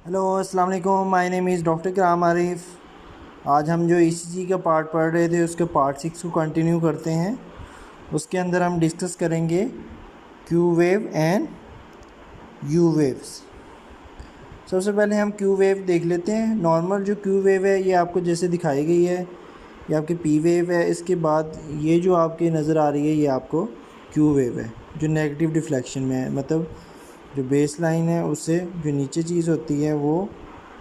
Hello अस्सलाम वालेकुम, my name is doctor कराम आरिफ। आज हम जो ईसीजी का पार्ट पढ़ रहे थे उसके पार्ट 6 को कंटिन्यू करते हैं। उसके अंदर हम डिस्कस करेंगे Q wave and you waves. सबसे पहले हम क्यू वेव देख लेते हैं। नॉर्मल जो क्यू वेव है ये आपको जैसे दिखाई गई है, ये आपकी पी वेव है। इसके बाद ये जो आपके नज़र आ रही है ये आपको क्यू वेव है जो नेगेटिव डिफ्लेक्शन में है, मतलब जो बेस लाइन है उससे जो नीचे चीज़ होती है वो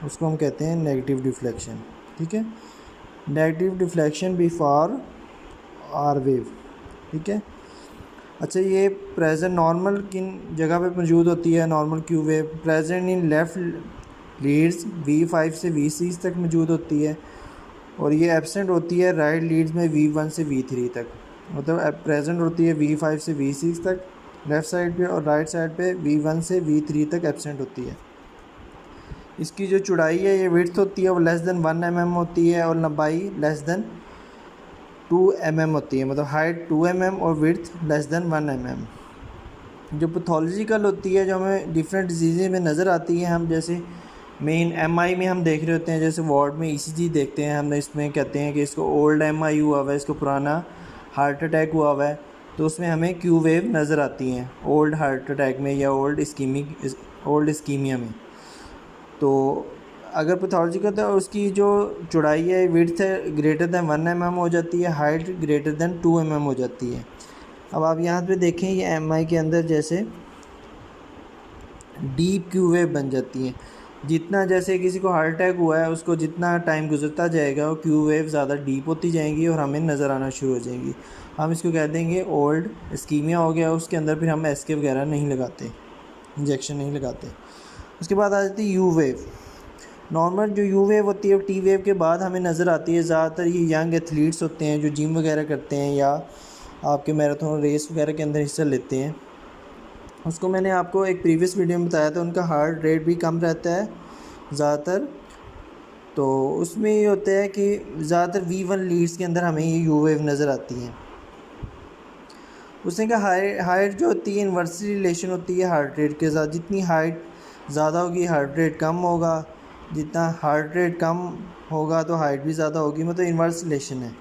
उसको हम कहते हैं नेगेटिव डिफ्लेक्शन। ठीक है, negative deflection before R wave. ठीक है, अच्छा ये प्रेजेंट नॉर्मल किन जगह पे मौजूद होती है? Normal Q wave present in left leads V5 से V6 तक मौजूद होती है, और ये एब्सेंट होती है राइट लीड्स में V1 से V3 तक। मतलब प्रेजेंट होती है V5 से V6 तक लेफ़्ट साइड पे, और राइट साइड पे V1 से V3 तक एब्सेंट होती है। इसकी जो चौड़ाई है ये विड्थ होती है वो लेस देन 1 mm होती है, और लंबाई लेस देन 2 mm होती है। मतलब हाइट 2 mm और विड्थ लेस देन 1 mm। जो पैथोलॉजिकल होती है, जो हमें डिफरेंट डिजीज़ में नज़र आती है, हम जैसे मेन MI में हम देख रहे होते हैं, जैसे वार्ड में ECG देखते हैं, हम इसमें कहते हैं कि इसको ओल्ड MI हुआ हुआ है, इसको पुराना हार्ट अटैक हुआ हुआ है, तो उसमें हमें क्यू वेव नज़र आती हैं ओल्ड हार्ट अटैक में या ओल्ड इस्कीमिया में। तो अगर पैथोलॉजिकल तो उसकी जो चौड़ाई है विड्थ है ग्रेटर दैन 1 mm हो जाती है, हाइट ग्रेटर दैन 2 mm हो जाती है। अब आप यहाँ पे देखें ये MI के अंदर जैसे डीप क्यू वेव बन जाती है। जितना जैसे किसी को हार्ट अटैक हुआ है उसको जितना टाइम गुजरता जाएगा वो क्यू वेव ज़्यादा डीप होती जाएंगी और हमें नज़र आना शुरू हो जाएंगी। हम इसको कह देंगे ओल्ड इस्कीमिया हो गया। उसके अंदर फिर हम SK वगैरह नहीं लगाते, इंजेक्शन नहीं लगाते। उसके बाद आ जाती है यू वेव। नॉर्मल जो यू वेव होती है टी वेव के बाद हमें नज़र आती है। ज़्यादातर ये यंग एथलीट्स होते हैं जो जिम वगैरह करते हैं या आपके मैराथन रेस वगैरह के अंदर हिस्सा लेते हैं। उसको मैंने आपको एक प्रीवियस वीडियो में बताया था, उनका हार्ट रेट भी कम रहता है ज़्यादातर। तो उसमें ये होता है कि ज़्यादातर V1 लीड्स के अंदर हमें ये यू वेव नज़र आती हैं। उसने कहा हाइट जो होती है इन्वर्सली रिलेशन होती है हार्ट रेट के साथ। जितनी हाइट ज़्यादा होगी हार्ट रेट कम होगा, जितना हार्ट रेट कम होगा तो हाइट भी ज़्यादा होगी। मतलब इन्वर्स रिलेशन है,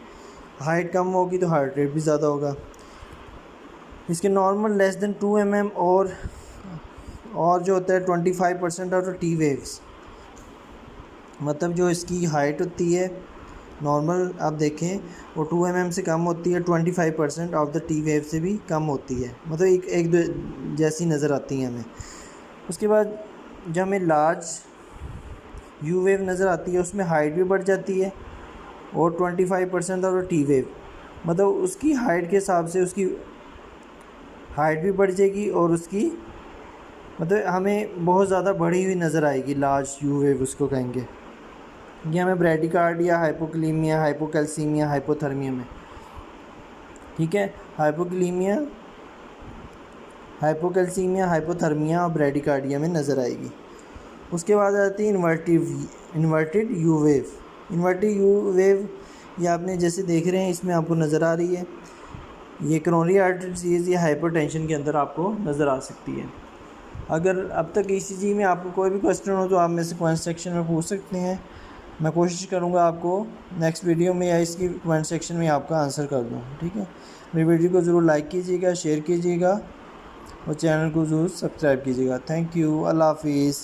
हाइट कम होगी तो हार्ट रेट भी ज़्यादा होगा। इसके नॉर्मल लेस देन 2 mm और जो होता है 25% ऑफ टी वेव्स। मतलब जो इसकी हाइट होती है नॉर्मल आप देखें वो 2 mm से कम होती है, 25% ऑफ द टी वेव से भी कम होती है। मतलब एक दो जैसी नज़र आती हैं हमें। उसके बाद जब हमें लार्ज यू वेव नज़र आती है उसमें हाइट भी बढ़ जाती है और 25% ऑफ द टी वेव, मतलब उसकी हाइट के हिसाब से उसकी हाइट भी बढ़ जाएगी और उसकी मतलब हमें बहुत ज़्यादा बढ़ी हुई नज़र आएगी। लार्ज यू वेव उसको कहेंगे। ये हमें ब्रैडीकार्डिया, हाइपोकलीमिया, हाइपोकैल्सीमिया, हाइपोथर्मिया में, ठीक है, हाइपोकलीमिया, हाइपोकैल्सीमिया, हाइपोथर्मिया और ब्रैडीकार्डिया में नज़र आएगी। उसके बाद आती है inverted you wave. Inverted you wave ये आपने जैसे देख रहे हैं इसमें आपको नज़र आ रही है। ये करोनरी आर्टरी डिजीज़ या हाइपरटेंशन के अंदर आपको नज़र आ सकती है। अगर अब तक ECG में आपको कोई भी क्वेश्चन हो तो आप मेरे से कमेंट सेक्शन में पूछ सकते हैं। मैं कोशिश करूँगा आपको नेक्स्ट वीडियो में या इसकी कमेंट सेक्शन में आपका आंसर कर दूँ। ठीक है, मेरी वीडियो को ज़रूर लाइक कीजिएगा, शेयर कीजिएगा और चैनल को ज़रूर सब्सक्राइब कीजिएगा। थैंक यू, अल्लाह हाफिज़।